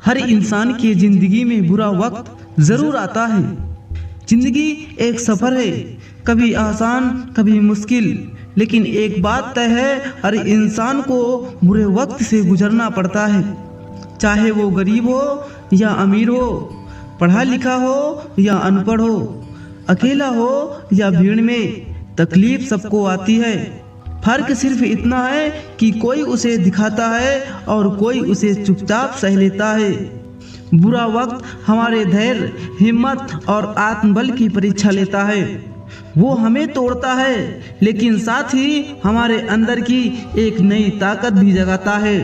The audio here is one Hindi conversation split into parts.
हर इंसान की जिंदगी में बुरा वक्त जरूर आता है। जिंदगी एक सफर है, कभी आसान कभी मुश्किल, लेकिन एक बात तय है, हर इंसान को बुरे वक्त से गुजरना पड़ता है। चाहे वो गरीब हो या अमीर हो, पढ़ा लिखा हो या अनपढ़ हो, अकेला हो या भीड़ में, तकलीफ सबको आती है। फर्क सिर्फ इतना है कि कोई उसे दिखाता है और कोई उसे चुपचाप सह लेता है। बुरा वक्त हमारे धैर्य, हिम्मत और आत्मबल की परीक्षा लेता है। वो हमें तोड़ता है, लेकिन साथ ही हमारे अंदर की एक नई ताकत भी जगाता है।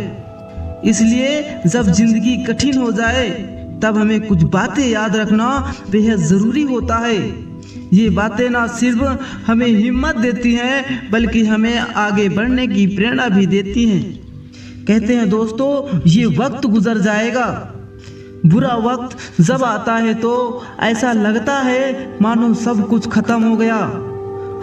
इसलिए जब जिंदगी कठिन हो जाए, तब हमें कुछ बातें याद रखना बेहद जरूरी होता है। ये बातें ना सिर्फ हमें हिम्मत देती हैं, बल्कि हमें आगे बढ़ने की प्रेरणा भी देती हैं। कहते हैं दोस्तों, ये वक्त गुजर जाएगा। बुरा वक्त जब आता है तो ऐसा लगता है मानो सब कुछ खत्म हो गया।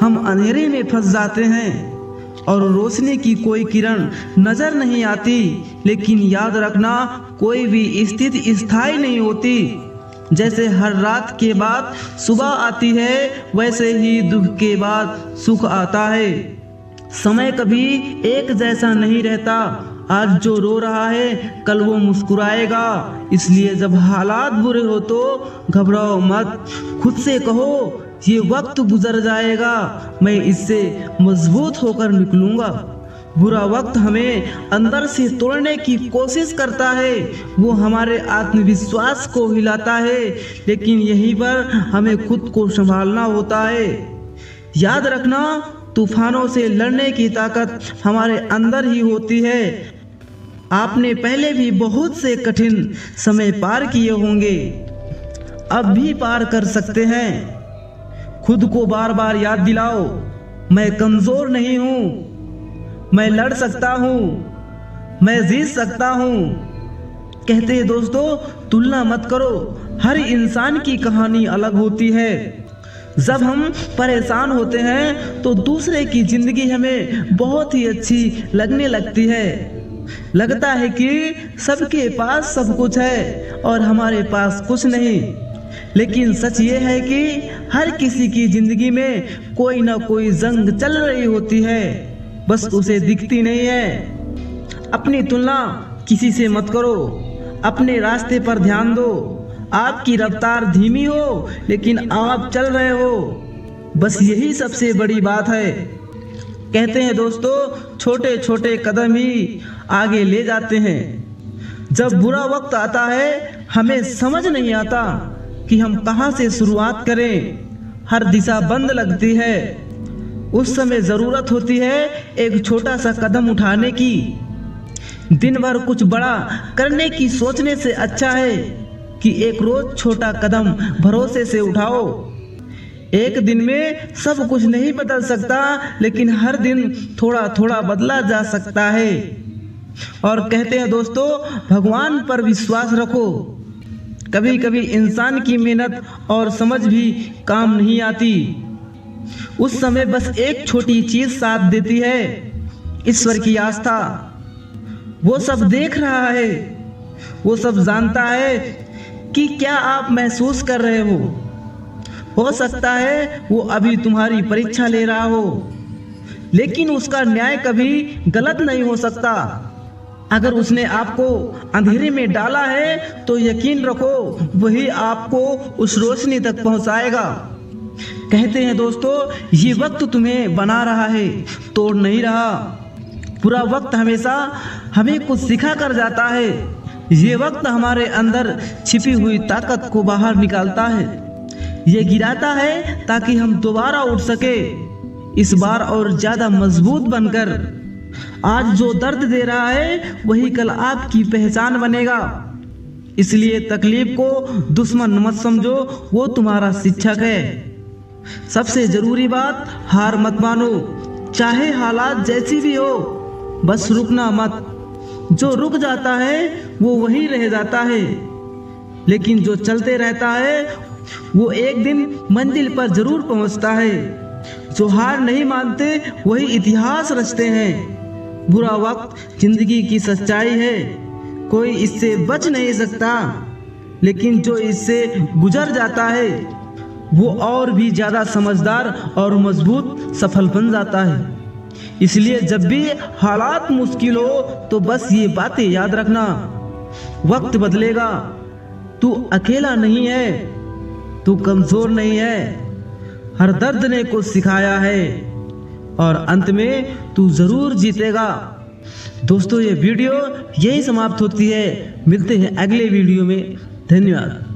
हम अंधेरे में फंस जाते हैं और रोशनी की कोई किरण नजर नहीं आती। लेकिन याद रखना, कोई भी स्थिति स्थायी नहीं होती। जैसे हर रात के बाद सुबह आती है, वैसे ही दुख के बाद सुख आता है। समय कभी एक जैसा नहीं रहता। आज जो रो रहा है, कल वो मुस्कुराएगा। इसलिए जब हालात बुरे हो तो घबराओ मत। खुद से कहो, ये वक्त गुजर जाएगा, मैं इससे मजबूत होकर निकलूंगा। बुरा वक्त हमें अंदर से तोड़ने की कोशिश करता है। वो हमारे आत्मविश्वास को हिलाता है, लेकिन यहीं पर हमें खुद को संभालना होता है। याद रखना, तूफानों से लड़ने की ताकत हमारे अंदर ही होती है। आपने पहले भी बहुत से कठिन समय पार किए होंगे, अब भी पार कर सकते हैं। खुद को बार बार याद दिलाओ, मैं कमजोर नहीं हूँ, मैं लड़ सकता हूँ, मैं जीत सकता हूँ। कहते हैं दोस्तों, तुलना मत करो। हर इंसान की कहानी अलग होती है। जब हम परेशान होते हैं तो दूसरे की जिंदगी हमें बहुत ही अच्छी लगने लगती है। लगता है कि सबके पास सब कुछ है और हमारे पास कुछ नहीं। लेकिन सच ये है कि हर किसी की जिंदगी में कोई ना कोई जंग चल रही होती है, बस उसे दिखती नहीं है। अपनी तुलना किसी से मत करो, अपने रास्ते पर ध्यान दो। आपकी रफ्तार धीमी हो, लेकिन आप चल रहे हो, बस यही सबसे बड़ी बात है। कहते हैं दोस्तों, छोटे छोटे कदम ही आगे ले जाते हैं। जब बुरा वक्त आता है, हमें समझ नहीं आता कि हम कहां से शुरुआत करें। हर दिशा बंद लगती है। उस समय जरूरत होती है एक छोटा सा कदम उठाने की। दिन भर कुछ बड़ा करने की सोचने से अच्छा है कि एक रोज छोटा कदम भरोसे से उठाओ। एक दिन में सब कुछ नहीं बदल सकता, लेकिन हर दिन थोड़ा थोड़ा बदला जा सकता है। और कहते हैं दोस्तों, भगवान पर विश्वास रखो। कभी कभी इंसान की मेहनत और समझ भी काम नहीं आती। उस समय बस एक छोटी चीज साथ देती है, ईश्वर की आस्था। वो सब देख रहा है, वो सब जानता है कि क्या आप महसूस कर रहे हो सकता है वो अभी तुम्हारी परीक्षा ले रहा हो, लेकिन उसका न्याय कभी गलत नहीं हो सकता। अगर उसने आपको अंधेरे में डाला है तो यकीन रखो, वही आपको उस रोशनी तक पहुंचाएगा। कहते हैं दोस्तों, ये वक्त तुम्हें बना रहा है, तोड़ नहीं रहा। पूरा वक्त हमेशा हमें कुछ सिखा कर जाता है। ये वक्त हमारे अंदर छिपी हुई ताकत को बाहर निकालता है। ये गिराता है ताकि हम दोबारा उठ सके, इस बार और ज्यादा मजबूत बनकर। आज जो दर्द दे रहा है, वही कल आपकी पहचान बनेगा। इसलिए तकलीफ को दुश्मन मत समझो, वो तुम्हारा शिक्षक है। सबसे जरूरी बात, हार मत मानो। चाहे हालात जैसी भी हो, बस रुकना मत। जो रुक जाता है वो वही रह जाता है, लेकिन जो चलते रहता है वो एक दिन मंजिल पर जरूर पहुंचता है। जो हार नहीं मानते वही इतिहास रचते हैं। बुरा वक्त जिंदगी की सच्चाई है, कोई इससे बच नहीं सकता, लेकिन जो इससे गुजर जाता है वो और भी ज़्यादा समझदार और मजबूत सफल बन जाता है। इसलिए जब भी हालात मुश्किल हो तो बस ये बातें याद रखना, वक्त बदलेगा, तू अकेला नहीं है, तू कमज़ोर नहीं है, हर दर्द ने कुछ सिखाया है और अंत में तू ज़रूर जीतेगा। दोस्तों, ये वीडियो यही समाप्त होती है। मिलते हैं अगले वीडियो में। धन्यवाद।